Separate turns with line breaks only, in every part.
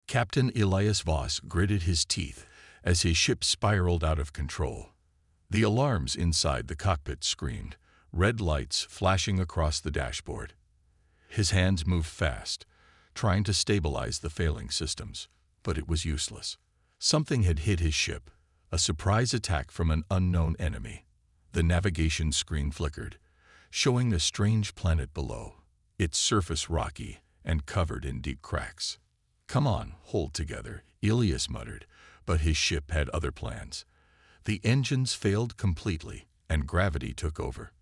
Captain Elias Voss gritted his teeth as his ship spiraled out of control. The alarms inside the cockpit screamed, red lights flashing across the dashboard. His hands moved fast, trying to stabilize the failing systems, but it was useless. Something had hit his ship, a surprise attack from an unknown enemy. The navigation screen flickered, showing a strange planet below, its surface rocky and covered in deep cracks. "Come on, hold together," Elias muttered, but his ship had other plans. The engines failed completely, and gravity took over.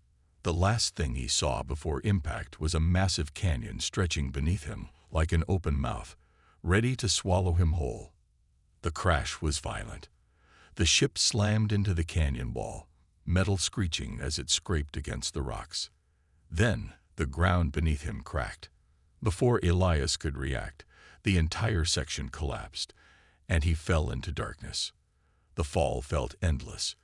The last thing he saw before impact was a massive canyon stretching beneath him like an open mouth, ready to swallow him whole. The crash was violent. The ship slammed into the canyon wall, metal screeching as it scraped against the rocks. Then the ground beneath him cracked. Before Elias could react, the entire section collapsed, and he fell into darkness. The fall felt endless.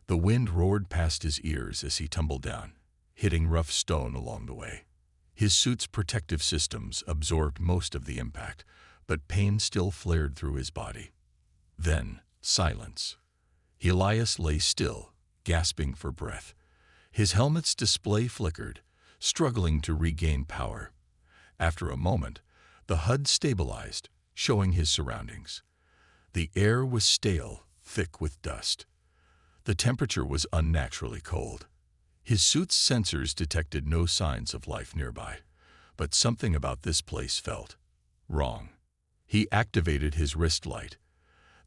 The wind roared past his ears as he tumbled down, hitting rough stone along the way. His suit's protective systems absorbed most of the impact, but pain still flared through his body. Then, silence. Elias lay still, gasping for breath. His helmet's display flickered, struggling to regain power. After a moment, the HUD stabilized, showing his surroundings. The air was stale, thick with dust. The temperature was unnaturally cold. His suit's sensors detected no signs of life nearby, but something about this place felt wrong. He activated his wrist light.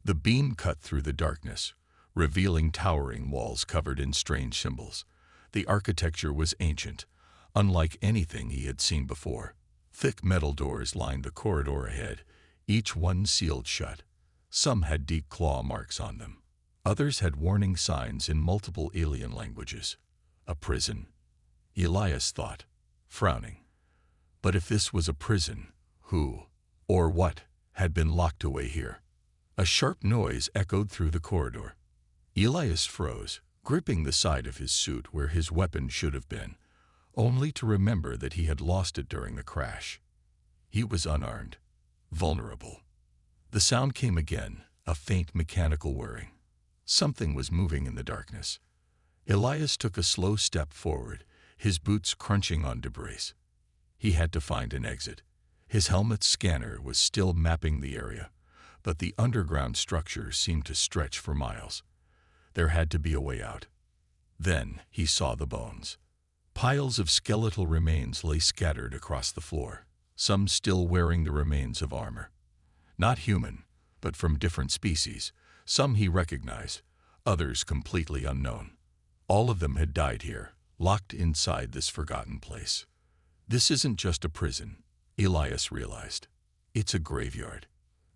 The beam cut through the darkness, revealing towering walls covered in strange symbols. The architecture was ancient, unlike anything he had seen before. Thick metal doors lined the corridor ahead, each one sealed shut. Some had deep claw marks on them. Others had warning signs in multiple alien languages. A prison, Elias thought, frowning. But if this was a prison, who, or what, had been locked away here? A sharp noise echoed through the corridor. Elias froze, gripping the side of his suit where his weapon should have been, only to remember that he had lost it during the crash. He was unarmed, vulnerable. The sound came again, a faint mechanical whirring. Something was moving in the darkness. Elias took a slow step forward, his boots crunching on debris. He had to find an exit. His helmet's scanner was still mapping the area, but the underground structure seemed to stretch for miles. There had to be a way out. Then he saw the bones. Piles of skeletal remains lay scattered across the floor, some still wearing the remains of armor. Not human, but from different species. Some he recognized, others completely unknown. All of them had died here, locked inside this forgotten place. This isn't just a prison, Elias realized. It's a graveyard.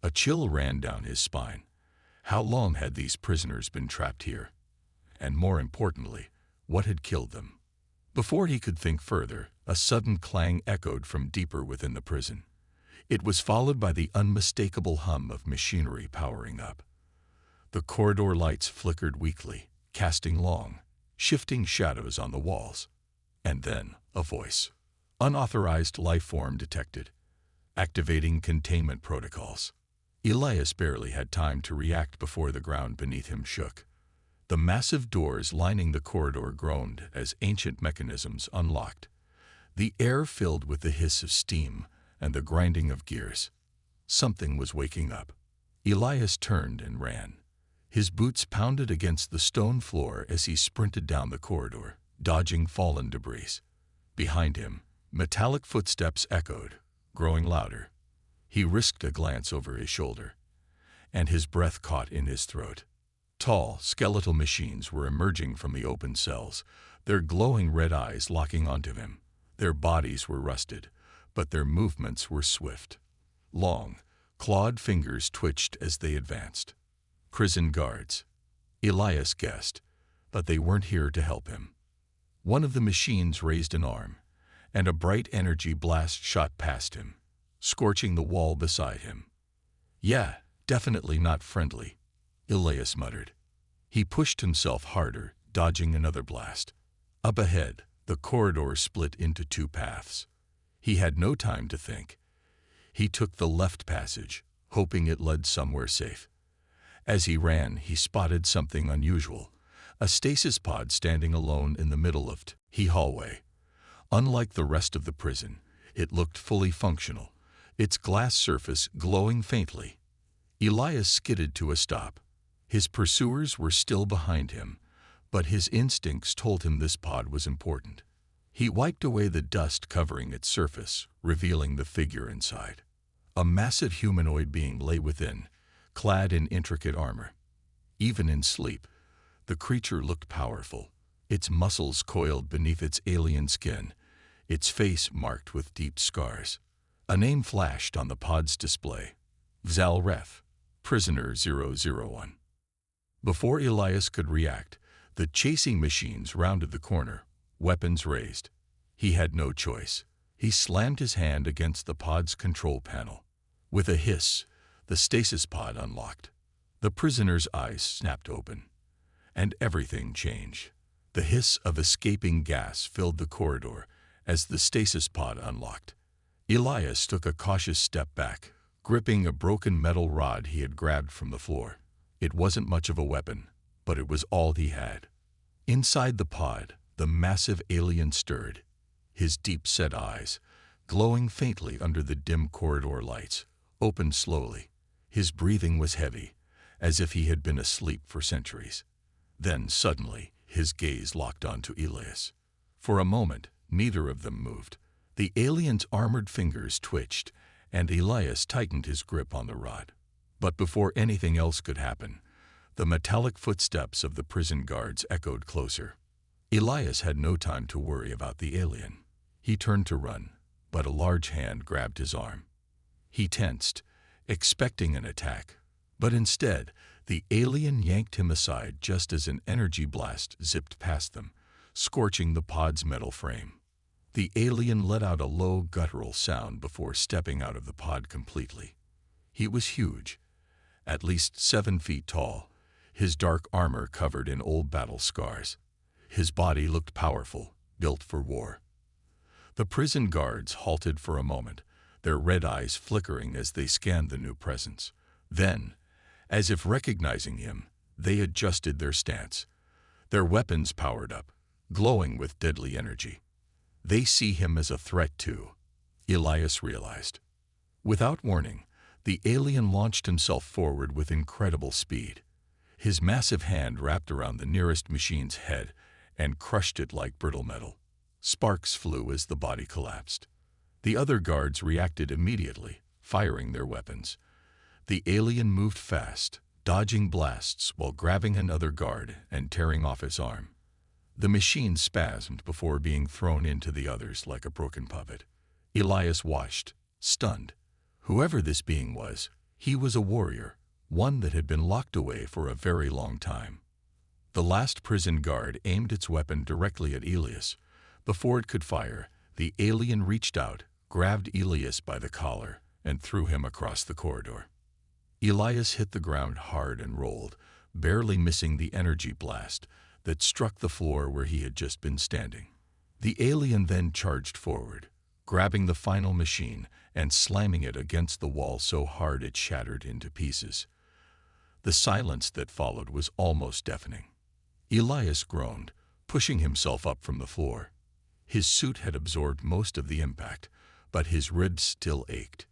A chill ran down his spine. How long had these prisoners been trapped here? And more importantly, what had killed them? Before he could think further, a sudden clang echoed from deeper within the prison. It was followed by the unmistakable hum of machinery powering up. The corridor lights flickered weakly, casting long, shifting shadows on the walls. And then, a voice. Unauthorized life form detected. Activating containment protocols. Elias barely had time to react before the ground beneath him shook. The massive doors lining the corridor groaned as ancient mechanisms unlocked. The air filled with the hiss of steam and the grinding of gears. Something was waking up. Elias turned and ran. His boots pounded against the stone floor as he sprinted down the corridor, dodging fallen debris. Behind him, metallic footsteps echoed, growing louder. He risked a glance over his shoulder, and his breath caught in his throat. Tall, skeletal machines were emerging from the open cells, their glowing red eyes locking onto him. Their bodies were rusted, but their movements were swift. Long, clawed fingers twitched as they advanced. Prison guards, Elias guessed, but they weren't here to help him. One of the machines raised an arm, and a bright energy blast shot past him, scorching the wall beside him. "Yeah, definitely not friendly," Elias muttered. He pushed himself harder, dodging another blast. Up ahead, the corridor split into two paths. He had no time to think. He took the left passage, hoping it led somewhere safe. As he ran, he spotted something unusual, a stasis pod standing alone in the middle of the hallway. Unlike the rest of the prison, it looked fully functional, its glass surface glowing faintly. Elias skidded to a stop. His pursuers were still behind him, but his instincts told him this pod was important. He wiped away the dust covering its surface, revealing the figure inside. A massive humanoid being lay within, clad in intricate armor. Even in sleep, the creature looked powerful, its muscles coiled beneath its alien skin, its face marked with deep scars. A name flashed on the pod's display: Zalref, Prisoner 001. Before Elias could react, the chasing machines rounded the corner, weapons raised. He had no choice. He slammed his hand against the pod's control panel. With a hiss, the stasis pod unlocked. The prisoner's eyes snapped open, and everything changed. The hiss of escaping gas filled the corridor as the stasis pod unlocked. Elias took a cautious step back, gripping a broken metal rod he had grabbed from the floor. It wasn't much of a weapon, but it was all he had. Inside the pod, the massive alien stirred, his deep-set eyes, glowing faintly under the dim corridor lights, opened slowly. His breathing was heavy, as if he had been asleep for centuries. Then, suddenly, his gaze locked onto Elias. For a moment, neither of them moved. The alien's armored fingers twitched, and Elias tightened his grip on the rod. But before anything else could happen, the metallic footsteps of the prison guards echoed closer. Elias had no time to worry about the alien. He turned to run, but a large hand grabbed his arm. He tensed, expecting an attack, but instead, the alien yanked him aside just as an energy blast zipped past them, scorching the pod's metal frame. The alien let out a low, guttural sound before stepping out of the pod completely. He was huge, at least 7 feet tall, his dark armor covered in old battle scars. His body looked powerful, built for war. The prison guards halted for a moment, their red eyes flickering as they scanned the new presence. Then, as if recognizing him, they adjusted their stance. Their weapons powered up, glowing with deadly energy. They see him as a threat too, Elias realized. Without warning, the alien launched himself forward with incredible speed. His massive hand wrapped around the nearest machine's head and crushed it like brittle metal. Sparks flew as the body collapsed. The other guards reacted immediately, firing their weapons. The alien moved fast, dodging blasts while grabbing another guard and tearing off his arm. The machine spasmed before being thrown into the others like a broken puppet. Elias watched, stunned. Whoever this being was, he was a warrior, one that had been locked away for a very long time. The last prison guard aimed its weapon directly at Elias. Before it could fire, the alien reached out, grabbed Elias by the collar, and threw him across the corridor. Elias hit the ground hard and rolled, barely missing the energy blast that struck the floor where he had just been standing. The alien then charged forward, grabbing the final machine and slamming it against the wall so hard it shattered into pieces. The silence that followed was almost deafening. Elias groaned, pushing himself up from the floor. His suit had absorbed most of the impact, but his ribs still ached.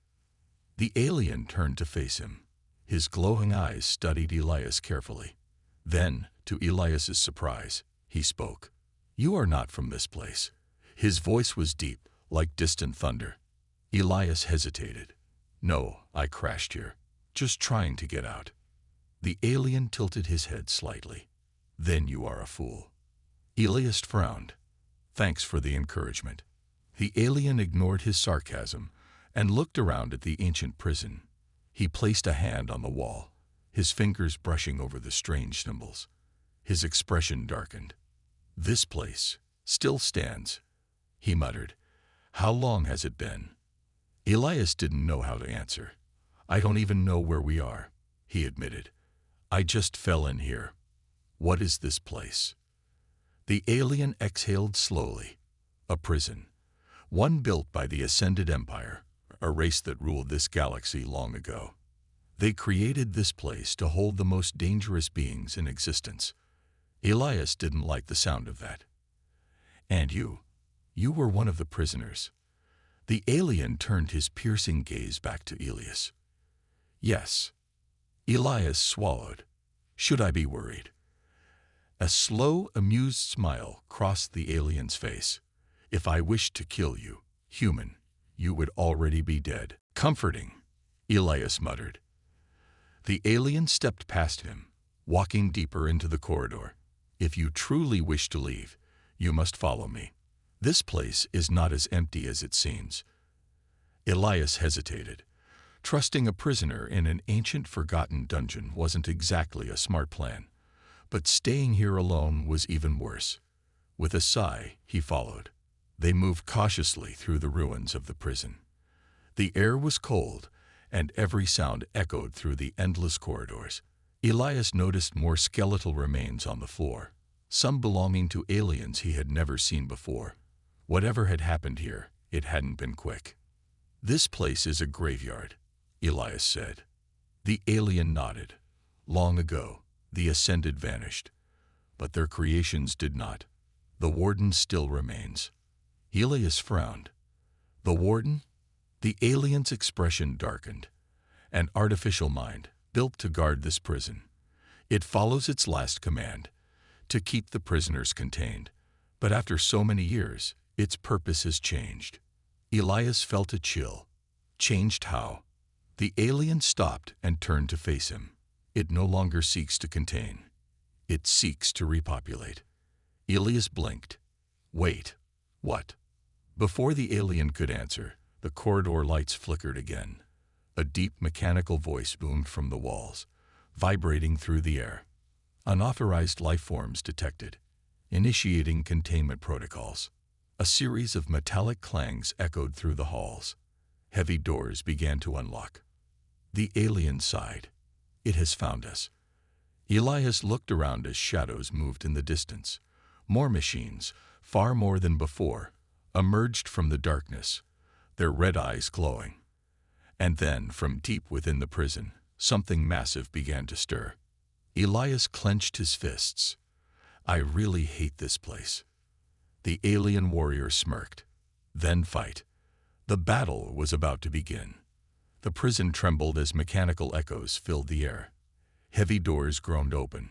The alien turned to face him. His glowing eyes studied Elias carefully. Then, to Elias's surprise, he spoke. "You are not from this place." His voice was deep, like distant thunder. Elias hesitated. "No, I crashed here, just trying to get out." The alien tilted his head slightly. "Then you are a fool." Elias frowned. "Thanks for the encouragement." The alien ignored his sarcasm and looked around at the ancient prison. He placed a hand on the wall, his fingers brushing over the strange symbols. His expression darkened. "This place still stands," he muttered. "How long has it been?" Elias didn't know how to answer. "I don't even know where we are," he admitted. "I just fell in here. What is this place?" The alien exhaled slowly. "A prison. One built by the Ascended Empire, a race that ruled this galaxy long ago." They created this place to hold the most dangerous beings in existence. Elias didn't like the sound of that. And you were one of the prisoners. The alien turned his piercing gaze back to Elias. Yes. Elias swallowed. Should I be worried? A slow, amused smile crossed the alien's face. If I wished to kill you, human, you would already be dead. Comforting, Elias muttered. The alien stepped past him, walking deeper into the corridor. If you truly wish to leave, you must follow me. This place is not as empty as it seems. Elias hesitated. Trusting a prisoner in an ancient, forgotten dungeon wasn't exactly a smart plan, but staying here alone was even worse. With a sigh, he followed. They moved cautiously through the ruins of the prison. The air was cold, and every sound echoed through the endless corridors. Elias noticed more skeletal remains on the floor, some belonging to aliens he had never seen before. Whatever had happened here, it hadn't been quick. This place is a graveyard, Elias said. The alien nodded. Long ago, the Ascended vanished, but their creations did not. The warden still remains. Elias frowned. The warden? The alien's expression darkened. An artificial mind, built to guard this prison. It follows its last command, to keep the prisoners contained. But after so many years, its purpose has changed. Elias felt a chill. Changed how? The alien stopped and turned to face him. It no longer seeks to contain. It seeks to repopulate. Elias blinked. Wait, what? Before the alien could answer, the corridor lights flickered again. A deep mechanical voice boomed from the walls, vibrating through the air. Unauthorized life forms detected, initiating containment protocols. A series of metallic clangs echoed through the halls. Heavy doors began to unlock. The alien sighed. It has found us. Elias looked around as shadows moved in the distance. More machines, far more than before, emerged from the darkness, their red eyes glowing. And then, from deep within the prison, something massive began to stir. Elias clenched his fists. I really hate this place. The alien warrior smirked. Then fight. The battle was about to begin. The prison trembled as mechanical echoes filled the air. Heavy doors groaned open,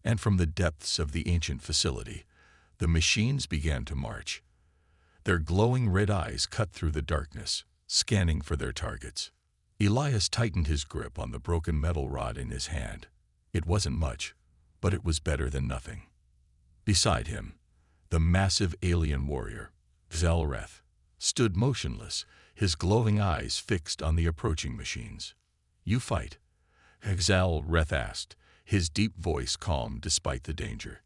and from the depths of the ancient facility, the machines began to march. Their glowing red eyes cut through the darkness, scanning for their targets. Elias tightened his grip on the broken metal rod in his hand. It wasn't much, but it was better than nothing. Beside him, the massive alien warrior, Xalreth, stood motionless, his glowing eyes fixed on the approaching machines. You fight? Xalreth asked, his deep voice calm despite the danger.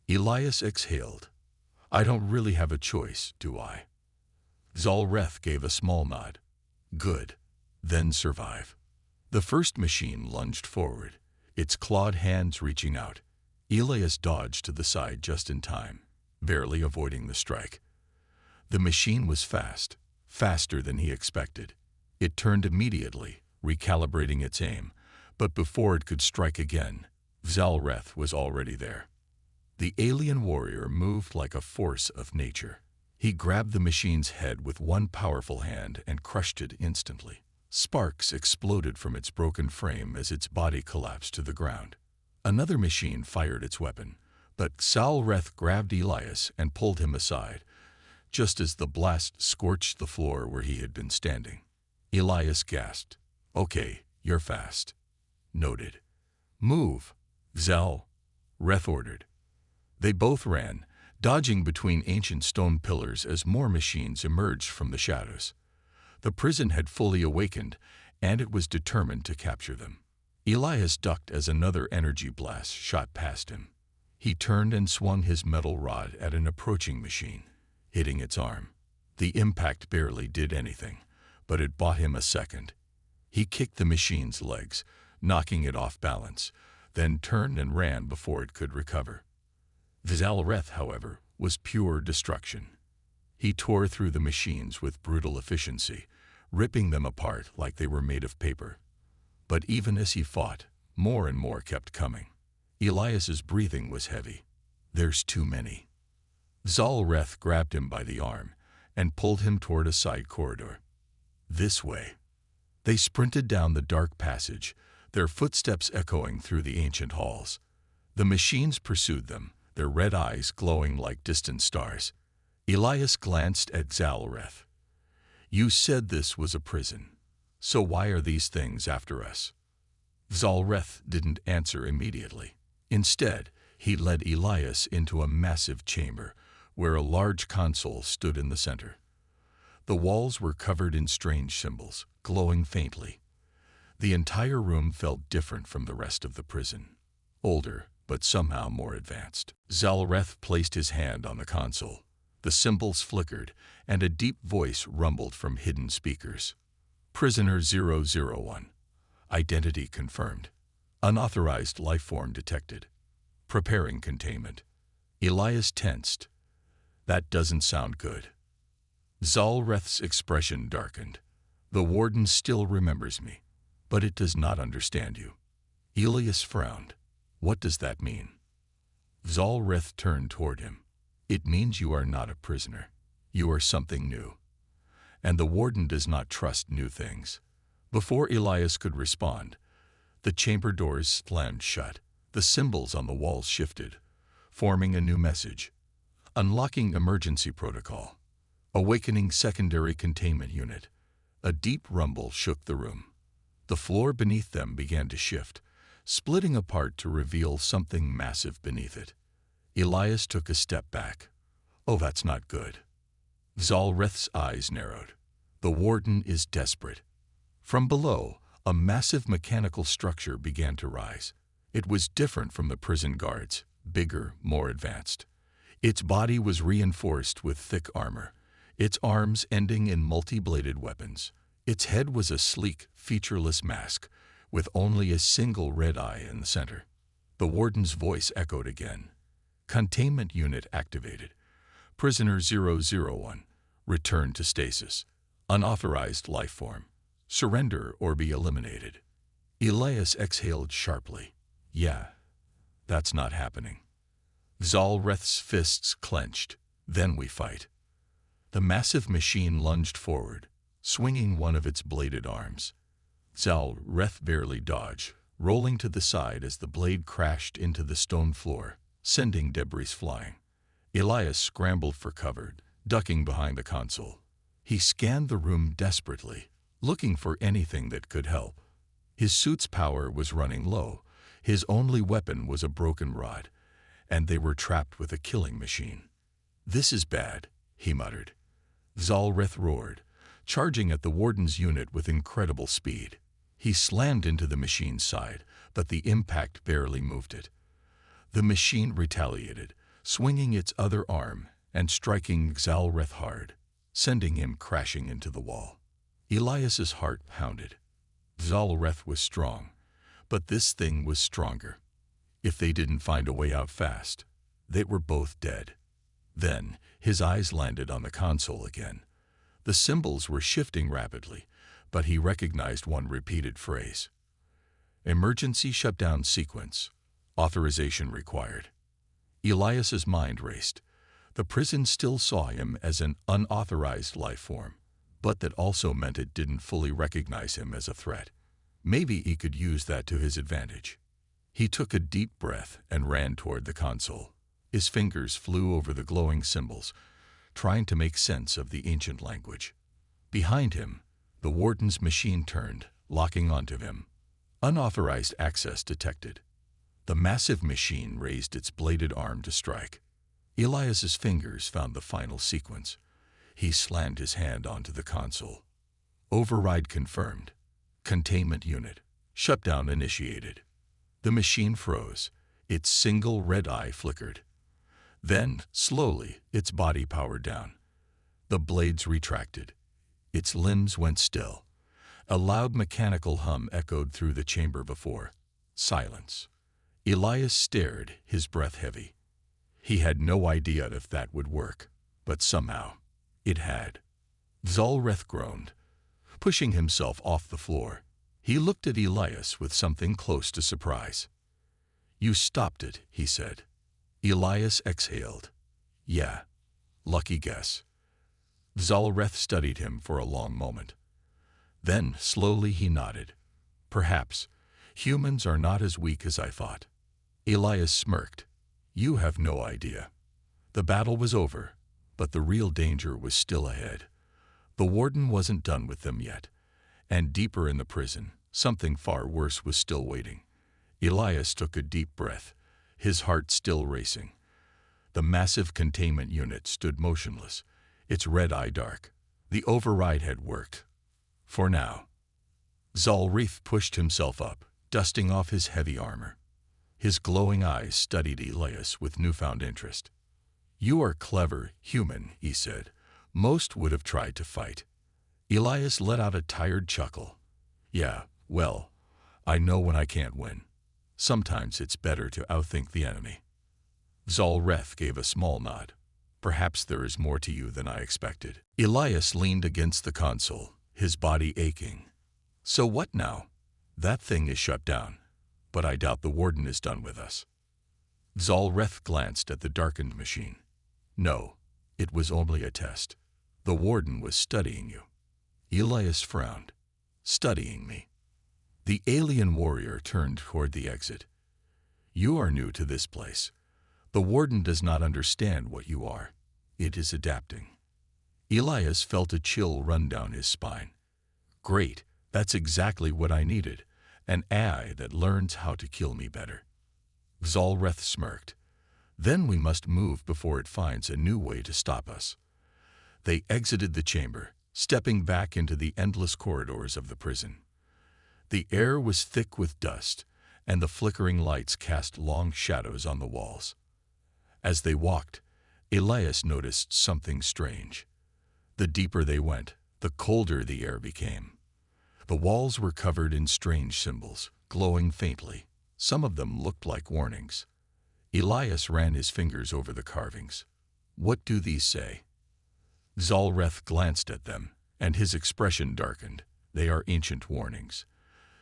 Elias exhaled. I don't really have a choice, do I? Xalreth gave a small nod. Good. Then survive. The first machine lunged forward, its clawed hands reaching out. Elias dodged to the side just in time, barely avoiding the strike. The machine was fast, faster than he expected. It turned immediately, recalibrating its aim, but before it could strike again, Xalreth was already there. The alien warrior moved like a force of nature. He grabbed the machine's head with one powerful hand and crushed it instantly. Sparks exploded from its broken frame as its body collapsed to the ground. Another machine fired its weapon, but Xalreth grabbed Elias and pulled him aside, just as the blast scorched the floor where he had been standing. Elias gasped. Okay, you're fast. Noted. Move, Xalreth ordered. They both ran, dodging between ancient stone pillars as more machines emerged from the shadows. The prison had fully awakened, and it was determined to capture them. Elias ducked as another energy blast shot past him. He turned and swung his metal rod at an approaching machine, hitting its arm. The impact barely did anything, but it bought him a second. He kicked the machine's legs, knocking it off balance, then turned and ran before it could recover. Xalreth, however, was pure destruction. He tore through the machines with brutal efficiency, ripping them apart like they were made of paper. But even as he fought, more and more kept coming. Elias's breathing was heavy. There's too many. Zalreth grabbed him by the arm and pulled him toward a side corridor. This way. They sprinted down the dark passage, their footsteps echoing through the ancient halls. The machines pursued them, their red eyes glowing like distant stars. Elias glanced at Zalreth. You said this was a prison. So why are these things after us? Zalreth didn't answer immediately. Instead, he led Elias into a massive chamber where a large console stood in the center. The walls were covered in strange symbols, glowing faintly. The entire room felt different from the rest of the prison. Older, but somehow more advanced. Zalreth placed his hand on the console. The symbols flickered, and a deep voice rumbled from hidden speakers. Prisoner 001. Identity confirmed. Unauthorized life form detected. Preparing containment. Elias tensed. That doesn't sound good. Zalreth's expression darkened. The warden still remembers me, but it does not understand you. Elias frowned. What does that mean? Zalreth turned toward him. It means you are not a prisoner. You are something new. And the warden does not trust new things. Before Elias could respond, the chamber doors slammed shut. The symbols on the walls shifted, forming a new message. Unlocking emergency protocol. Awakening secondary containment unit. A deep rumble shook the room. The floor beneath them began to shift, splitting apart to reveal something massive beneath it. Elias took a step back. Oh, that's not good. Zalreth's eyes narrowed. The warden is desperate. From below, a massive mechanical structure began to rise. It was different from the prison guards, bigger, more advanced. Its body was reinforced with thick armor, its arms ending in multi-bladed weapons. Its head was a sleek, featureless mask, with only a single red eye in the center. The warden's voice echoed again. Containment unit activated. Prisoner 001. Return to stasis. Unauthorized life form. Surrender or be eliminated. Elias exhaled sharply. Yeah, that's not happening. Zalreth's fists clenched. Then we fight. The massive machine lunged forward, swinging one of its bladed arms. Zalreth barely dodged, rolling to the side as the blade crashed into the stone floor, sending debris flying. Elias scrambled for cover, ducking behind the console. He scanned the room desperately, looking for anything that could help. His suit's power was running low. His only weapon was a broken rod, and they were trapped with a killing machine. This is bad, he muttered. Zalreth roared, charging at the warden's unit with incredible speed. He slammed into the machine's side, but the impact barely moved it. The machine retaliated, swinging its other arm and striking Zalreth hard, sending him crashing into the wall. Elias's heart pounded. Zalreth was strong, but this thing was stronger. If they didn't find a way out fast, they were both dead. Then his eyes landed on the console again. The symbols were shifting rapidly, but he recognized one repeated phrase. Emergency shutdown sequence. Authorization required. Elias's mind raced. The prison still saw him as an unauthorized life form, but that also meant it didn't fully recognize him as a threat. Maybe he could use that to his advantage. He took a deep breath and ran toward the console. His fingers flew over the glowing symbols, trying to make sense of the ancient language. Behind him, the warden's machine turned, locking onto him. Unauthorized access detected. The massive machine raised its bladed arm to strike. Elias's fingers found the final sequence. He slammed his hand onto the console. Override confirmed. Containment unit. Shutdown initiated. The machine froze. Its single red eye flickered. Then, slowly, its body powered down. The blades retracted. Its limbs went still. A loud mechanical hum echoed through the chamber before. Silence. Elias stared, his breath heavy. He had no idea if that would work, but somehow, it had. Zalreth groaned. Pushing himself off the floor, He looked at Elias with something close to surprise. "You stopped it," he said. Elias exhaled. "Yeah, lucky guess." Zalreth studied him for a long moment. Then, slowly, he nodded. "Perhaps. Humans are not as weak as I thought." Elias smirked. "You have no idea." The battle was over, but the real danger was still ahead. The warden wasn't done with them yet, and deeper in the prison, something far worse was still waiting. Elias took a deep breath, his heart still racing. The massive containment unit stood motionless, its red eye dark. The override had worked. For now. Zalreth pushed himself up, dusting off his heavy armor. His glowing eyes studied Elias with newfound interest. "You are clever, human," he said. "Most would have tried to fight." Elias let out a tired chuckle. "Yeah, well, I know when I can't win. Sometimes it's better to outthink the enemy." Zalreth gave a small nod. "Perhaps there is more to you than I expected." Elias leaned against the console, his body aching. "So what now? That thing is shut down, but I doubt the warden is done with us." Zalreth glanced at the darkened machine. "No, it was only a test. The warden was studying you." Elias frowned. "Studying me?" The alien warrior turned toward the exit. "You are new to this place. The warden does not understand what you are. It is adapting." Elias felt a chill run down his spine. "Great, that's exactly what I needed. An AI that learns how to kill me better." Zalreth smirked. "Then we must move before it finds a new way to stop us." They exited the chamber, stepping back into the endless corridors of the prison. The air was thick with dust, and the flickering lights cast long shadows on the walls. As they walked, Elias noticed something strange. The deeper they went, the colder the air became. The walls were covered in strange symbols, glowing faintly. Some of them looked like warnings. Elias ran his fingers over the carvings. "What do these say?" Zalreth glanced at them, and his expression darkened. "They are ancient warnings.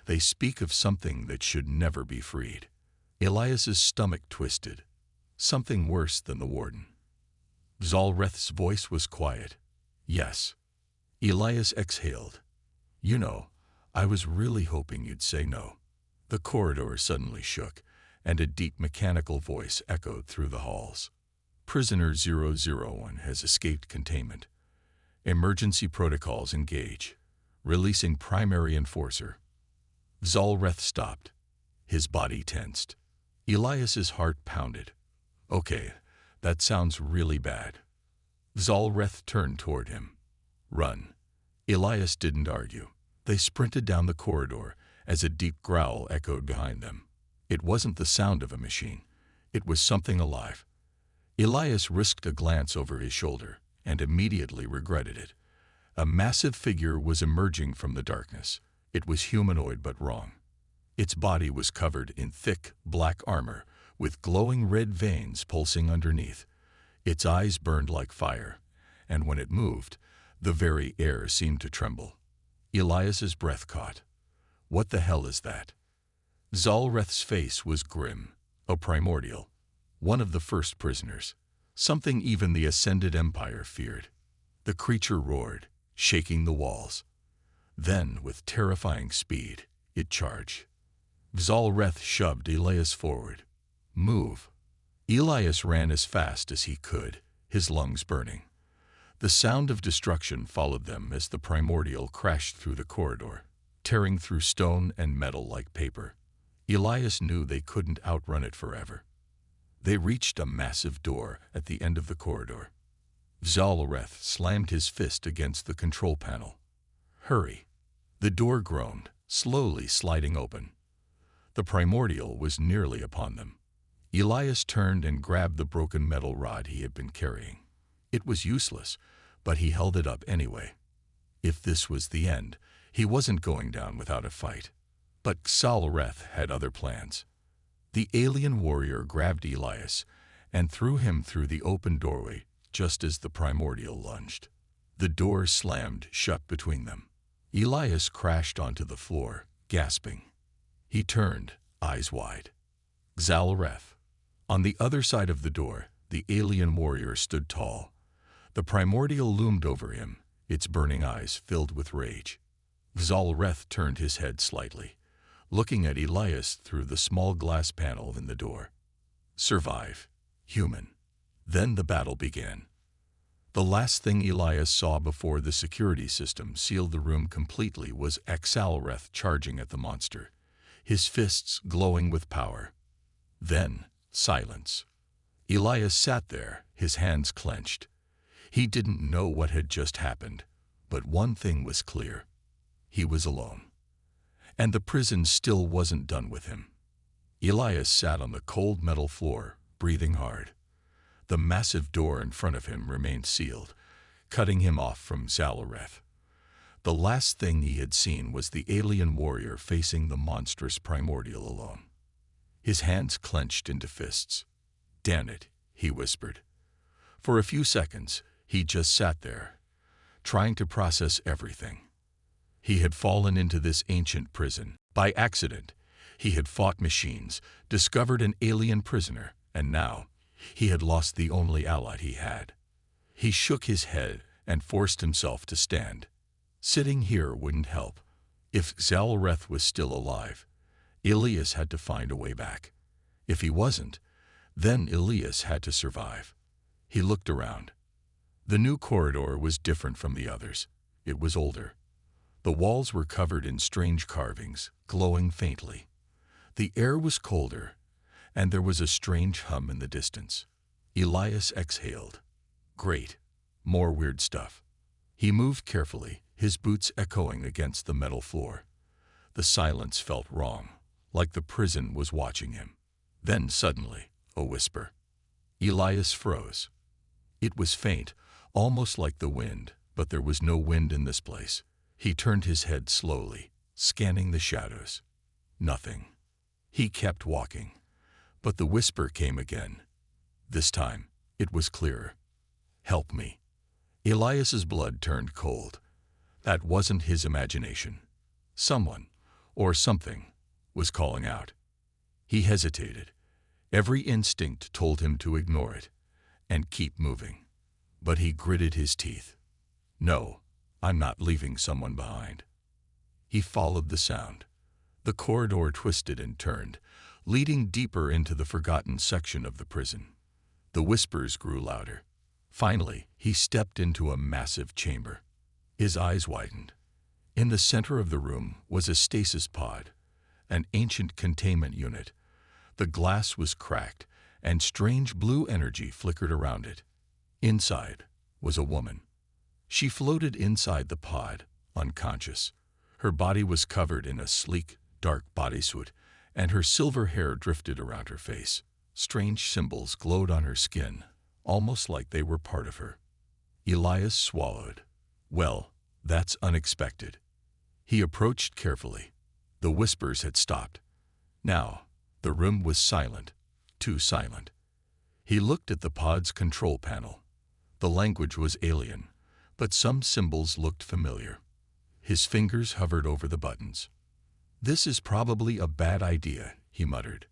They speak of something that should never be freed." Elias's stomach twisted. Something worse than the warden. Zalreth's voice was quiet. "Yes." Elias exhaled. "You know, I was really hoping you'd say no." The corridor suddenly shook, and a deep mechanical voice echoed through the halls. "Prisoner 001 has escaped containment. Emergency protocols engage. Releasing primary enforcer." Zalreth stopped. His body tensed. Elias's heart pounded. "Okay, that sounds really bad." Zalreth turned toward him. "Run." Elias didn't argue. They sprinted down the corridor as a deep growl echoed behind them. It wasn't the sound of a machine. It was something alive. Elias risked a glance over his shoulder and immediately regretted it. A massive figure was emerging from the darkness. It was humanoid but wrong. Its body was covered in thick, black armor with glowing red veins pulsing underneath. Its eyes burned like fire, and when it moved, the very air seemed to tremble. Elias's breath caught. "What the hell is that?" Zalreth's face was grim. A primordial. One of the first prisoners. Something even the Ascended Empire feared. The creature roared, shaking the walls. Then, with terrifying speed, it charged. Zalreth shoved Elias forward. "Move." Elias ran as fast as he could, his lungs burning. The sound of destruction followed them as the primordial crashed through the corridor, tearing through stone and metal like paper. Elias knew they couldn't outrun it forever. They reached a massive door at the end of the corridor. Zalreth slammed his fist against the control panel. "Hurry." The door groaned, slowly sliding open. The primordial was nearly upon them. Elias turned and grabbed the broken metal rod he had been carrying. It was useless, but he held it up anyway. If this was the end, he wasn't going down without a fight. But Zalreth had other plans. The alien warrior grabbed Elias and threw him through the open doorway just as the primordial lunged. The door slammed shut between them. Elias crashed onto the floor, gasping. He turned, eyes wide. Xal'Reth. On the other side of the door, the alien warrior stood tall. The primordial loomed over him, its burning eyes filled with rage. Xal'Reth turned his head slightly, looking at Elias through the small glass panel in the door. Survive, human. Then the battle began. The last thing Elias saw before the security system sealed the room completely was Xal'Reth charging at the monster, his fists glowing with power. Then, silence. Elias sat there, his hands clenched. He didn't know what had just happened, but one thing was clear. He was alone. And the prison still wasn't done with him. Elias sat on the cold metal floor, breathing hard. The massive door in front of him remained sealed, cutting him off from Xal'Reth. The last thing he had seen was the alien warrior facing the monstrous primordial alone. His hands clenched into fists. "Damn it," he whispered. For a few seconds, he just sat there, trying to process everything. He had fallen into this ancient prison by accident. He had fought machines, discovered an alien prisoner, and now he had lost the only ally he had. He shook his head and forced himself to stand. Sitting here wouldn't help. If Xal'Reth was still alive, Elias had to find a way back. If he wasn't, then Elias had to survive. He looked around. The new corridor was different from the others. It was older. The walls were covered in strange carvings, glowing faintly. The air was colder, and there was a strange hum in the distance. Elias exhaled. Great. More weird stuff. He moved carefully, his boots echoing against the metal floor. The silence felt wrong, like the prison was watching him. Then suddenly, a whisper. Elias froze. It was faint, almost like the wind, but there was no wind in this place. He turned his head slowly, scanning the shadows. Nothing. He kept walking. But the whisper came again. This time, it was clearer. "Help me." Elias's blood turned cold. That wasn't his imagination. Someone, or something, was calling out. He hesitated. Every instinct told him to ignore it and keep moving. But he gritted his teeth. "No, I'm not leaving someone behind." He followed the sound. The corridor twisted and turned, leading deeper into the forgotten section of the prison. The whispers grew louder. Finally, he stepped into a massive chamber. His eyes widened. In the center of the room was a stasis pod, an ancient containment unit. The glass was cracked, and strange blue energy flickered around it. Inside was a woman. She floated inside the pod, unconscious. Her body was covered in a sleek, dark bodysuit, and her silver hair drifted around her face. Strange symbols glowed on her skin, almost like they were part of her. Elias swallowed. Well, that's unexpected. He approached carefully. The whispers had stopped. Now, the room was silent, too silent. He looked at the pod's control panel. The language was alien, but some symbols looked familiar. His fingers hovered over the buttons. "This is probably a bad idea," he muttered.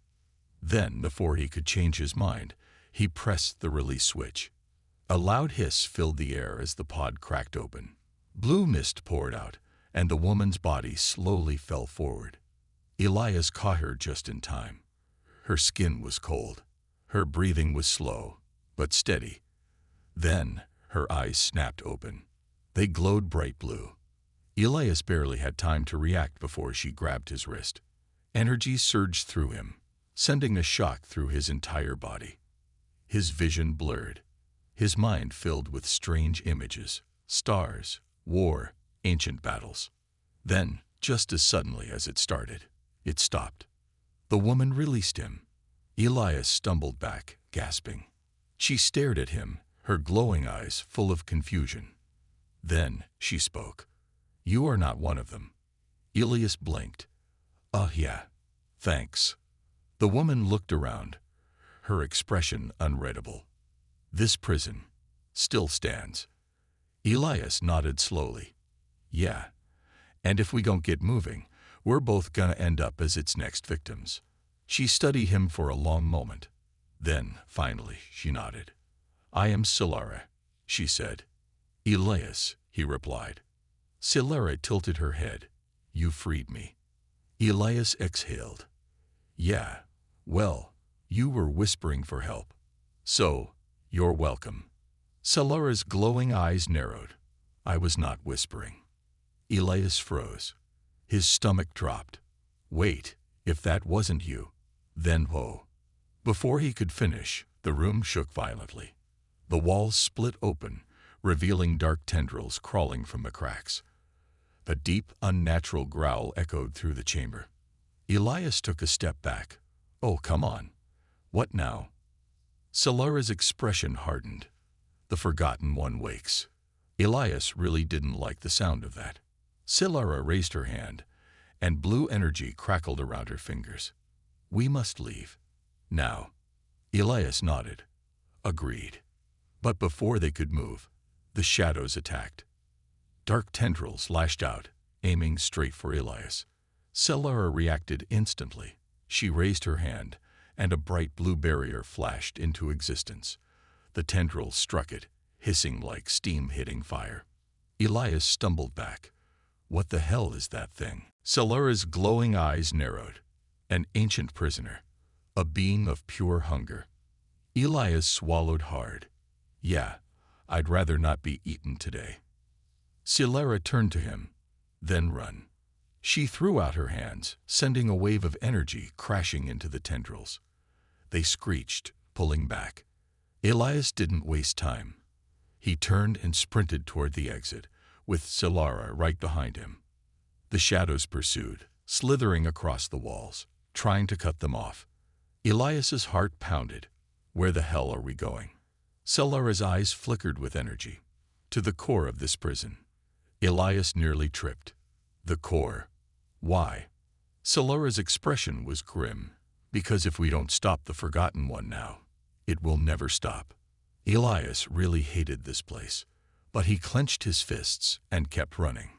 Then, before he could change his mind, he pressed the release switch. A loud hiss filled the air as the pod cracked open. Blue mist poured out, and the woman's body slowly fell forward. Elias caught her just in time. Her skin was cold. Her breathing was slow, but steady. Then, her eyes snapped open. They glowed bright blue. Elias barely had time to react before she grabbed his wrist. Energy surged through him, sending a shock through his entire body. His vision blurred. His mind filled with strange images, stars, war, ancient battles. Then, just as suddenly as it started, it stopped. The woman released him. Elias stumbled back, gasping. She stared at him, her glowing eyes full of confusion. Then she spoke. "You are not one of them." Elias blinked. Yeah. Thanks." The woman looked around, her expression unreadable. "This prison still stands." Elias nodded slowly. "Yeah. And if we don't get moving, We're both gonna end up as its next victims. She studied him for a long moment. Then, finally, she nodded. I am Solara, she said. Elias, he replied. Solara tilted her head. You freed me. Elias exhaled. Yeah, well, you were whispering for help. So, you're welcome. Solara's glowing eyes narrowed. I was not whispering. Elias froze. His stomach dropped. Wait, if that wasn't you, then whoa. Before he could finish, the room shook violently. The walls split open, revealing dark tendrils crawling from the cracks. A deep, unnatural growl echoed through the chamber. Elias took a step back. Oh, come on. What now? Solara's expression hardened. The Forgotten One wakes. Elias really didn't like the sound of that. Solara raised her hand, and blue energy crackled around her fingers. We must leave. Now. Elias nodded. Agreed. But before they could move, the shadows attacked. Dark tendrils lashed out, aiming straight for Elias. Solara reacted instantly. She raised her hand, and a bright blue barrier flashed into existence. The tendrils struck it, hissing like steam hitting fire. Elias stumbled back. What the hell is that thing? Solara's glowing eyes narrowed. An ancient prisoner. A being of pure hunger. Elias swallowed hard. Yeah, I'd rather not be eaten today. Solara turned to him. Then run. She threw out her hands, sending a wave of energy crashing into the tendrils. They screeched, pulling back. Elias didn't waste time. He turned and sprinted toward the exit, with Solara right behind him. The shadows pursued, slithering across the walls, trying to cut them off. Elias's heart pounded. Where the hell are we going? Solara's eyes flickered with energy. To the core of this prison. Elias nearly tripped. The core. Why? Solara's expression was grim. Because if we don't stop the Forgotten One now, it will never stop. Elias really hated this place, but he clenched his fists and kept running.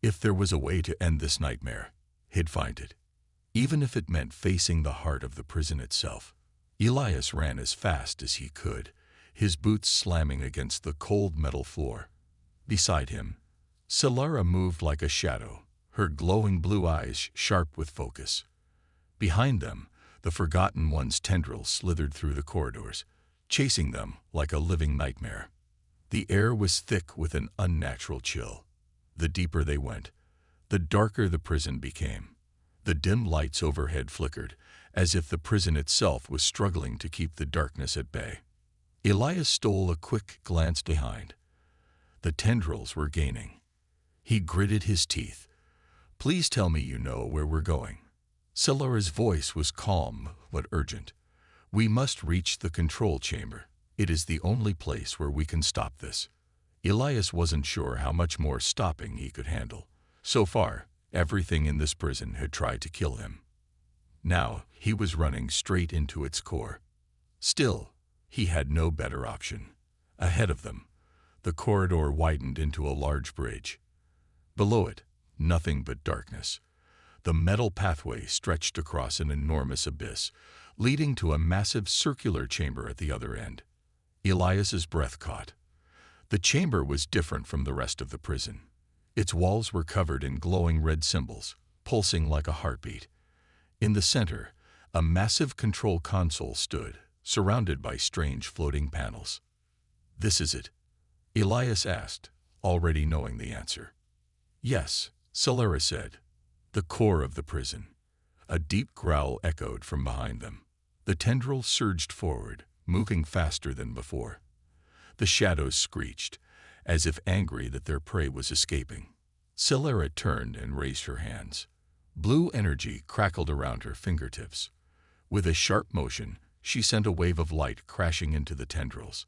If there was a way to end this nightmare, he'd find it. Even if it meant facing the heart of the prison itself. Elias ran as fast as he could, his boots slamming against the cold metal floor. Beside him, Solara moved like a shadow, her glowing blue eyes sharp with focus. Behind them, the Forgotten One's tendrils slithered through the corridors, chasing them like a living nightmare. The air was thick with an unnatural chill. The deeper they went, the darker the prison became. The dim lights overhead flickered, as if the prison itself was struggling to keep the darkness at bay. Elias stole a quick glance behind. The tendrils were gaining. He gritted his teeth. Please tell me you know where we're going. Solara's voice was calm but urgent. We must reach the control chamber. It is the only place where we can stop this. Elias wasn't sure how much more stopping he could handle. So far, everything in this prison had tried to kill him. Now, he was running straight into its core. Still, he had no better option. Ahead of them, the corridor widened into a large bridge. Below it, nothing but darkness. The metal pathway stretched across an enormous abyss, leading to a massive circular chamber at the other end. Elias's breath caught. The chamber was different from the rest of the prison. Its walls were covered in glowing red symbols, pulsing like a heartbeat. In the center, a massive control console stood, surrounded by strange floating panels. This is it? Elias asked, already knowing the answer. Yes, Solara said. The core of the prison. A deep growl echoed from behind them. The tendrils surged forward, moving faster than before. The shadows screeched, as if angry that their prey was escaping. Solara turned and raised her hands. Blue energy crackled around her fingertips. With a sharp motion, she sent a wave of light crashing into the tendrils.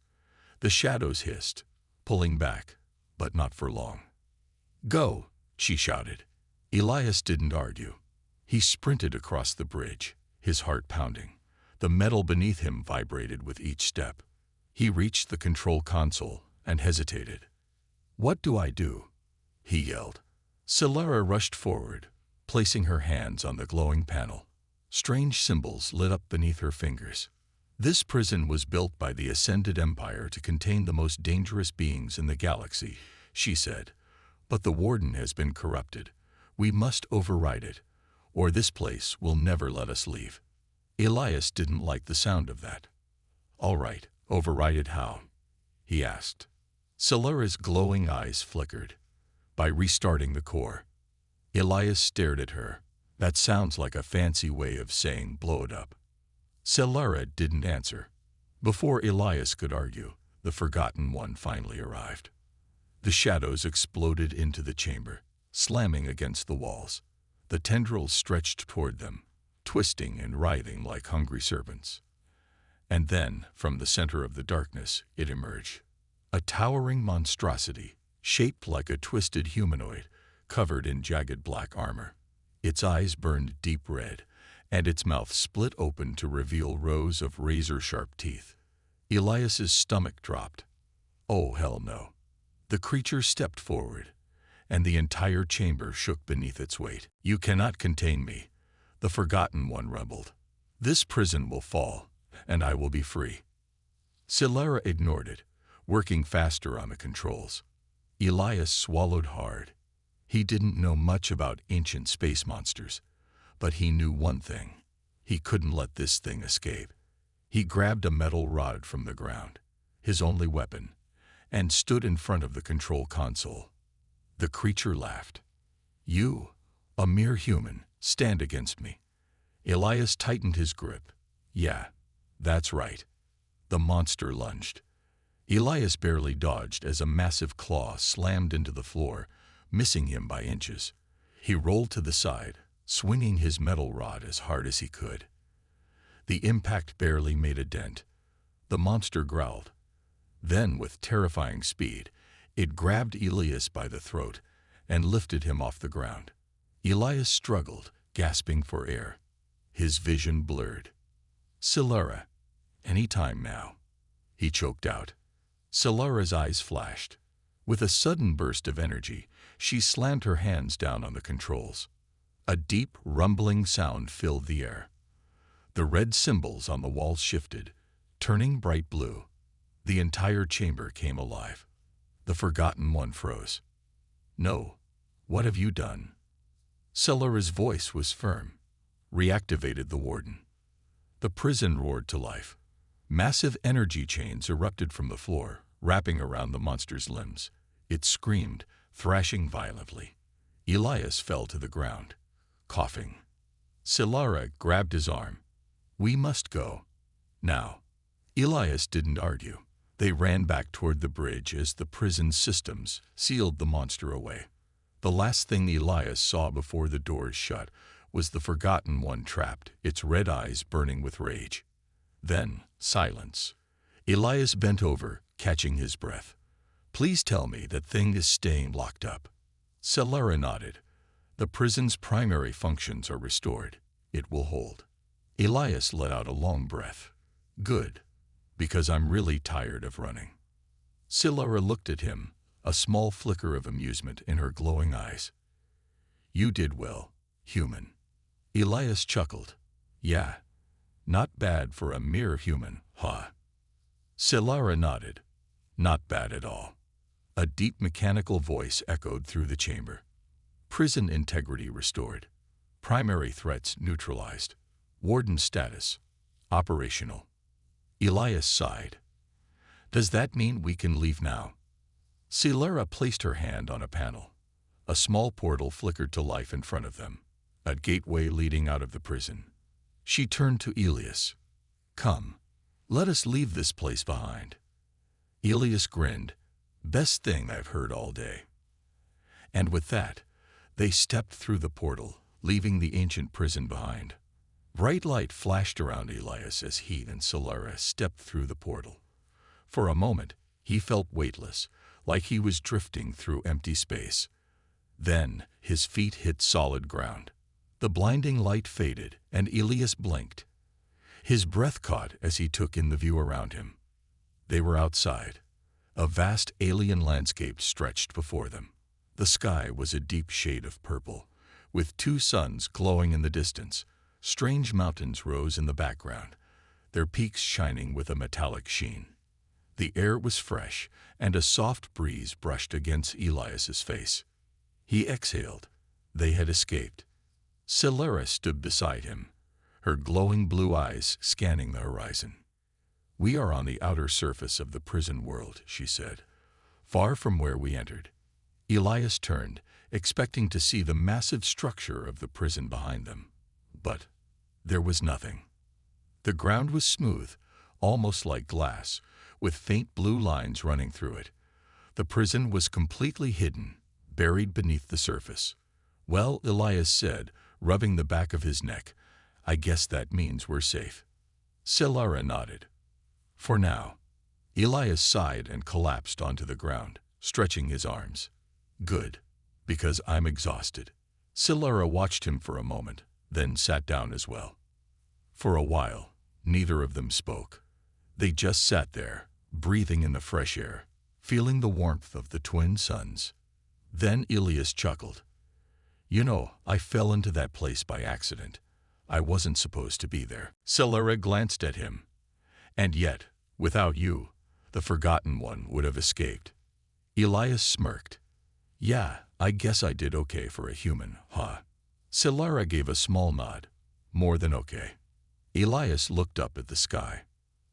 The shadows hissed, pulling back, but not for long. Go, she shouted. Elias didn't argue. He sprinted across the bridge, his heart pounding. The metal beneath him vibrated with each step. He reached the control console and hesitated. What do I do? He yelled. Solara rushed forward, placing her hands on the glowing panel. Strange symbols lit up beneath her fingers. This prison was built by the Ascended Empire to contain the most dangerous beings in the galaxy, she said. But the warden has been corrupted. We must override it, or this place will never let us leave. Elias didn't like the sound of that. All right, override it how? He asked. Solara's glowing eyes flickered. By restarting the core. Elias stared at her. That sounds like a fancy way of saying blow it up. Solara didn't answer. Before Elias could argue, the Forgotten One finally arrived. The shadows exploded into the chamber, slamming against the walls. The tendrils stretched toward them, twisting and writhing like hungry serpents. And then, from the center of the darkness, it emerged. A towering monstrosity, shaped like a twisted humanoid, covered in jagged black armor. Its eyes burned deep red, and its mouth split open to reveal rows of razor-sharp teeth. Elias's stomach dropped. Oh, hell no. The creature stepped forward, and the entire chamber shook beneath its weight. You cannot contain me, the Forgotten One rumbled. This prison will fall, and I will be free. Solara ignored it, working faster on the controls. Elias swallowed hard. He didn't know much about ancient space monsters, but he knew one thing. He couldn't let this thing escape. He grabbed a metal rod from the ground, his only weapon, and stood in front of the control console. The creature laughed. You, a mere human, stand against me. Elias tightened his grip. Yeah, that's right. The monster lunged. Elias barely dodged as a massive claw slammed into the floor, missing him by inches. He rolled to the side, swinging his metal rod as hard as he could. The impact barely made a dent. The monster growled. Then, with terrifying speed, it grabbed Elias by the throat and lifted him off the ground. Elias struggled, gasping for air. His vision blurred. Solara, any time now, he choked out. Solara's eyes flashed. With a sudden burst of energy, she slammed her hands down on the controls. A deep, rumbling sound filled the air. The red symbols on the walls shifted, turning bright blue. The entire chamber came alive. The Forgotten One froze. No, what have you done? Solara's voice was firm. Reactivated the warden. The prison roared to life. Massive energy chains erupted from the floor, wrapping around the monster's limbs. It screamed, thrashing violently. Elias fell to the ground, coughing. Solara grabbed his arm. We must go. Now. Elias didn't argue. They ran back toward the bridge as the prison systems sealed the monster away. The last thing Elias saw before the doors shut was the Forgotten One trapped, its red eyes burning with rage. Then, silence. Elias bent over, catching his breath. Please tell me that thing is staying locked up. Solara nodded. The prison's primary functions are restored. It will hold. Elias let out a long breath. Good, because I'm really tired of running. Solara looked at him, a small flicker of amusement in her glowing eyes. You did well, human. Elias chuckled. Yeah, not bad for a mere human, huh? Solara nodded. Not bad at all. A deep mechanical voice echoed through the chamber. Prison integrity restored. Primary threats neutralized. Warden status operational. Elias sighed. Does that mean we can leave now? Solara placed her hand on a panel. A small portal flickered to life in front of them, a gateway leading out of the prison. She turned to Elias. Come, let us leave this place behind. Elias grinned. Best thing I've heard all day. And with that, they stepped through the portal, leaving the ancient prison behind. Bright light flashed around Elias as he and Solara stepped through the portal. For a moment, he felt weightless, like he was drifting through empty space. Then, his feet hit solid ground. The blinding light faded, and Elias blinked. His breath caught as he took in the view around him. They were outside. A vast alien landscape stretched before them. The sky was a deep shade of purple, with two suns glowing in the distance. Strange mountains rose in the background, their peaks shining with a metallic sheen. The air was fresh, and a soft breeze brushed against Elias's face. He exhaled. They had escaped. Silura stood beside him, her glowing blue eyes scanning the horizon. "We are on the outer surface of the prison world," she said, "far from where we entered." Elias turned, expecting to see the massive structure of the prison behind them. But there was nothing. The ground was smooth, almost like glass, with faint blue lines running through it. The prison was completely hidden, buried beneath the surface. "Well," Elias said, rubbing the back of his neck, "I guess that means we're safe." Silura nodded. "For now." Elias sighed and collapsed onto the ground, stretching his arms. "Good, because I'm exhausted." Silura watched him for a moment, then sat down as well. For a while, neither of them spoke. They just sat there, breathing in the fresh air, feeling the warmth of the twin suns. Then Elias chuckled. "You know, I fell into that place by accident. I wasn't supposed to be there." Silura glanced at him. "And yet, without you, the Forgotten One would have escaped." Elias smirked. "Yeah, I guess I did okay for a human, huh?" Silura gave a small nod. "More than okay." Elias looked up at the sky.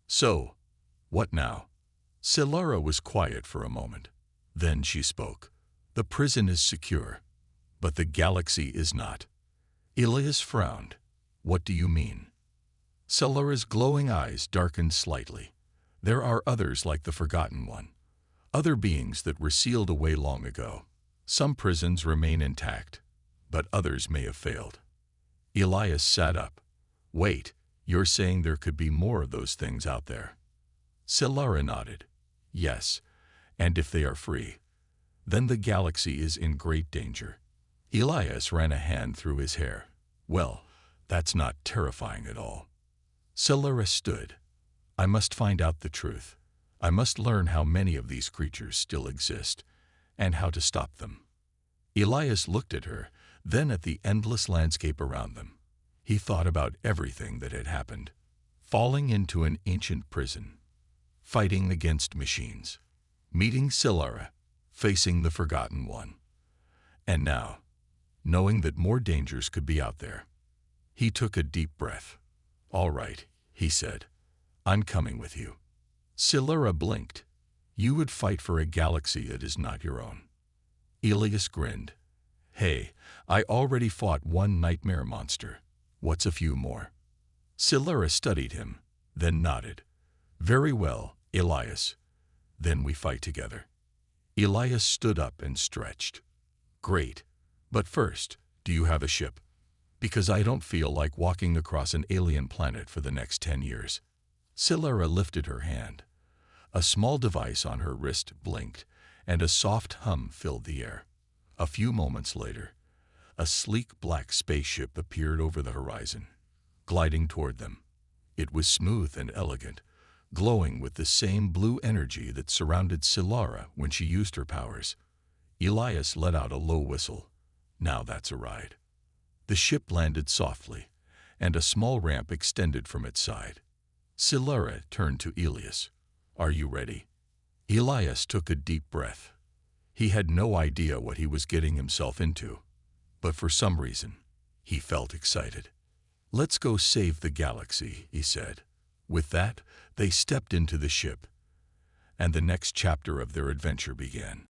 "So, what now?" Silura was quiet for a moment. Then she spoke. "The prison is secure, but the galaxy is not." Elias frowned. "What do you mean?" Silura's glowing eyes darkened slightly. "There are others like the Forgotten One, other beings that were sealed away long ago. Some prisons remain intact, but others may have failed." Elias sat up. "Wait, you're saying there could be more of those things out there?" Silura nodded. "Yes, and if they are free, then the galaxy is in great danger." Elias ran a hand through his hair. "Well, that's not terrifying at all." Silura stood. "I must find out the truth. I must learn how many of these creatures still exist, and how to stop them." Elias looked at her, then at the endless landscape around them. He thought about everything that had happened. Falling into an ancient prison, fighting against machines, meeting Silura, facing the Forgotten One. And now, knowing that more dangers could be out there. He took a deep breath. "All right," he said. "I'm coming with you." Silura blinked. "You would fight for a galaxy that is not your own." Elias grinned. "Hey, I already fought one nightmare monster. What's a few more?" Silura studied him, then nodded. "Very well, Elias. Then we fight together." Elias stood up and stretched. "Great. But first, do you have a ship? Because I don't feel like walking across an alien planet for the next 10 years. Silura lifted her hand. A small device on her wrist blinked, and a soft hum filled the air. A few moments later, a sleek black spaceship appeared over the horizon, gliding toward them. It was smooth and elegant, glowing with the same blue energy that surrounded Silura when she used her powers. Elias let out a low whistle. Now that's a ride. The ship landed softly, and a small ramp extended from its side. Silura turned to Elias. "Are you ready?" Elias took a deep breath. He had no idea what he was getting himself into, but for some reason, he felt excited. "Let's go save the galaxy," he said. With that, they stepped into the ship, and the next chapter of their adventure began.